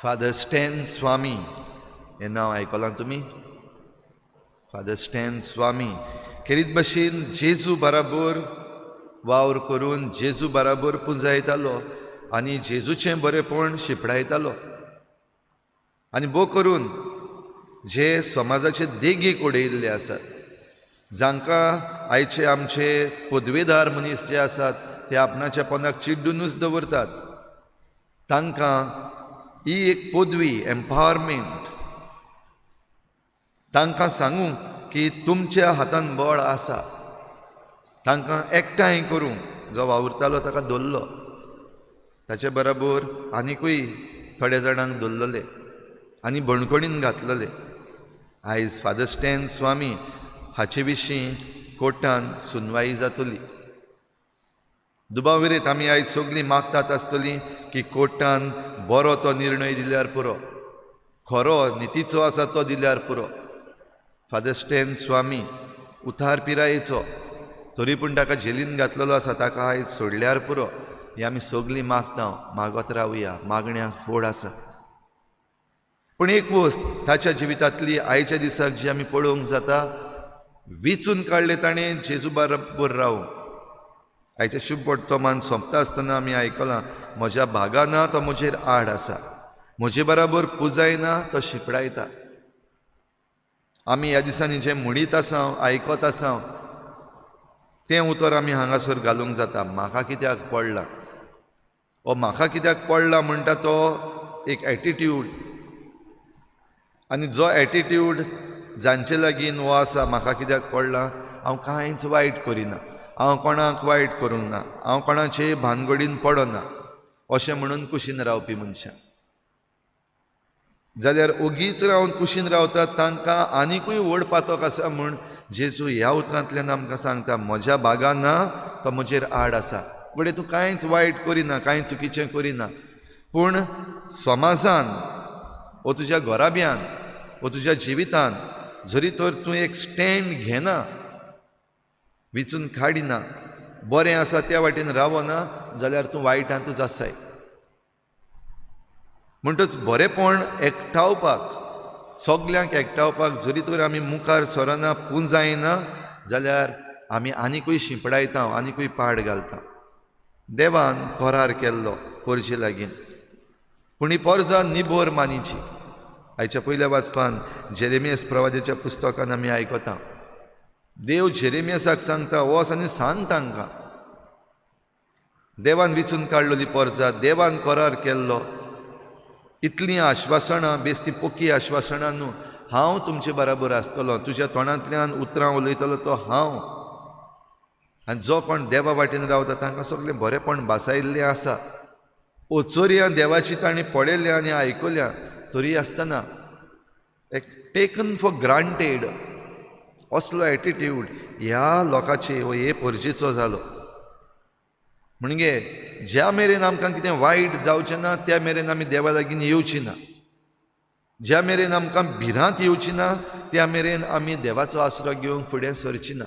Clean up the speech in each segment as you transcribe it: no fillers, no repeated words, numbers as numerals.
फादर स्टॅन स्वामी हें नांव आयकलां तुमी? फादर स्टॅन स्वामी खेरीत भाशेन जेजू बराबर वावर करून जेजू बराबर पुंजायतालो आनी जेजूचें बरेपण शिपडायतालो आनी भोव करून जे समाजाचे देगेक उडयल्ले आसात, जांकां आयचे आमचे पदवेदार मनीस जे आसात ते आपणाच्या पोंदाक चिड्डूनूच दवरतात, तांकां ही एक पदवी एम्पावरमेंट तांकां सांगूंक की तुमच्या हातान बळ आसा, तांकां एकठांय करूंक जो वावुरतालो ताका दवरलो, ताचे बराबर आनिकूय थोड्या जाणांक दवरलेले आनी बणकणीन घातलेले. आयज फादर स्टॅन स्वामी हाचे विशीं कोर्टान सुनवाई जातली. दुबाविरेत आमी आयज सगळीं मागतात आसतलीं की कोर्टान बरो तो निर्णय दिल्यार पुरो, खरो नितीचो आसा तो दिल्यार पुरो. फादर स्टॅन स्वामी उतार पिरायेचो, तरी पूण ताका जेलीन घातलेलो आसा, ताका आयज सोडल्यार पुरो. ही आमी सगळीं मागत रावया, मागण्यांक फोड आसा. पूण एक वस्त ताच्या जिवितांतली आयच्या दिसाक जी आमी पळोवंक जाता, वेचून काडलें ताणें जेजू बराबर रावूंक. आयच्या शुभ वर्तमान सोंपता आसतना आमी आयकलां, म्हज्या भागा ना तो म्हजेर आड आसा, म्हजे बराबर पुजायना तो शिपडायता. आमी ह्या दिसांनी जें म्हणीत आसां, आयकत आसां, तें उतर आमी हांगासर घालूंक जाता. म्हाका कित्याक पडला, हो म्हाका कित्याक पडला म्हणटा तो एक एटिट्यूड, आनी जो एटिट्यूड जांचे लागीं हो आसा, म्हाका कित्याक पडला, हांव कांयच वायट करिना, हांव कोणाक वायट करूंक ना, हांव कोणाचे भानगडीन पडना, अशें म्हणून कुशीन रावपी मनशां. जाल्यार ओगीच रावन कुशीन रावतात तांकां आनिकूय व्हड पातक आसा म्हूण जेजू ह्या उतरांतल्यान आमकां सांगता, म्हज्या बागा ना तो म्हजेर आड आसा. फुडें तूं कांयच वायट करिना, कांय चुकीचें करिना, पूण समाजान वो तुज्या घोराब्यान वो तुज्या जिवितान जरी तर तूं एक स्टँड घेना, विचून काडिना, बरें आसा त्या वाटेन रावना, जाल्यार तूं वायटांतूच आसाय. म्हणटच बरेपण एकठावपाक, सगल्यांक एकठावपाक जरी तर आमी मुखार सरना, पुंजायना, जाल्यार आमी आनिकूय शिंपडायता, आनिकूय पाड घालता. देवान करार केल्लो पोरजे लागीं, पूण ही पोरजां निबोर मानीची. आयच्या पयल्या वाचपान जेरेमियास प्रवाद्याच्या पुस्तकान आमी आयकता, देव जेरेमियासाक सांगता, वच आनी सांग तांकां, देवान विचून काडलेली पोरजां, देवान करार केल्लो, इतलीं आश्वासनां, बेस्ती पोकी आश्वासनां न्हू, हांव तुमचे बराबर आसतलो, तुज्या तोंडांतल्यान उतरां उलयतलो तो हांव. आनी जो कोण देवा वाटेन रावता तांकां सगळें बरेपण भासायिल्लें आसा. ओचोरयां देवाची ताणीं पळयल्या आनी आयकल्या, तरी आसतना एक टेकन फॉर ग्रांटेड असलो एटिट्यूड ह्या लोकांचे वो हे पोरजेचो जालो. म्हणजे ज्या मेरेन आमकां कितें वायट जावचें ना त्या मेरेन आमी देवा लागीं येवची ना, ज्या मेरेन आमकां भिरांत येवची ना त्या मेरेन आमी देवाचो आसरो घेवंक फुडें सरची ना.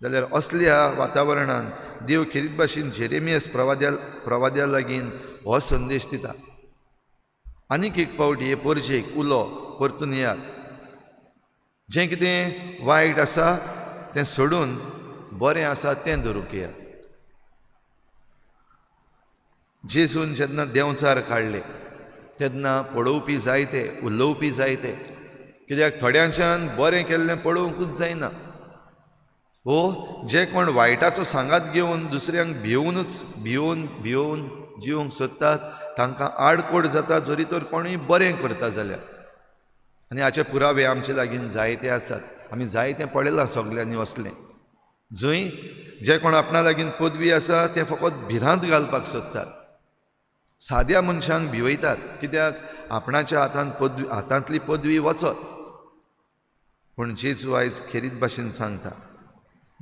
जाल्यार असल्या वातावरणान देव खेरीत भाशेन जेरेमियास प्रवाद्या लागीं हो संदेश दिता, आनीक एक पावटी हे पोरजेक उलो परतून येयात, जें कितें वायट आसा तें सोडून बरें आसा तें धरूंक येयात. जेजून जेन्ना देंवचार काडले तेन्ना पळोवपी जायते, उलोवपी जायते, कित्याक थोड्यांच्यान बरें केल्लें पळोवंकूच जायना. हो जे कोण वायटाचो सांगात घेवन दुसऱ्यांक भिवून जिवंक सोदतात तांकां आडकोड जाता, जरी तर कोणूय बरें करता जाल्यार. आनी हाचे पुरावे आमचे लागीं जायते आसात, आमी जायतें पळयलां सगल्यांनी वसलें. जंय जे कोण आपणा लागीं पदवी आसा ते फकत भिरांत घालपाक सोदतात, साद्या मनशांक भिवयतात, कित्याक आपणाच्या हातांतली पदवी वचत. पूण जेजू आयज खेरीत भाशेन सांगता,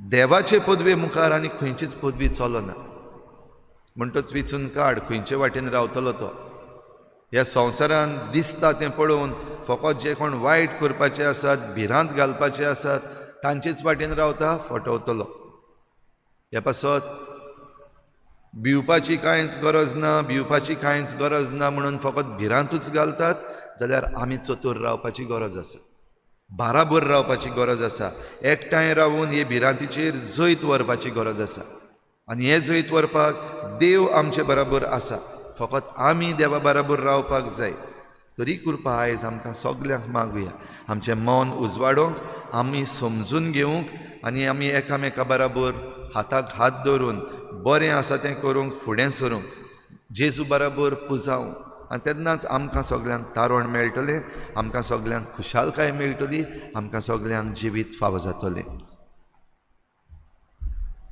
देवाचे पदवे मुखार आनी खंयचीच पदवी चलना. म्हणटच विचून काड, खंयचे वाटेन रावतलो तो. ह्या संवसारान दिसता तें पळोवन फकत जे कोण वायट करपाचे आसात, भिरांत घालपाचे आसात, तांचेच वाटेन रावता, फटवतलो. ह्या पासत भिवपाची कांयच गरज ना, भिवपाची कांयच गरज ना म्हणून फकत भिरांतूच घालतात, जाल्यार आमी चतूर रावपाची गरज आसा, बाराबर रावपाची गरज आसा. एकठांय रावून हे भिरांतीचेर जैत व्हरपाची गरज आसा. आनी हे जैत व्हरपाक देव आमचे बराबर आसा, फकत आमी देवा बराबर रावपाक जाय. तरी कृपा आयज आमकां सगल्यांक मागुया, आमचें मन उजवाडोवंक, आमी समजून घेवंक आनी आमी एकामेका बराबर हाताक हात धरून बरें आसा तें करूंक फुडें सरूंक, जेजू बराबर पुजावंक. आनी तेन्नाच आमकां सगल्यांक तारण मेळटलें, आमकां सगल्यांक खुशालकाय मेळटली, आमकां सगल्यांक जिवीत फावो जातलें.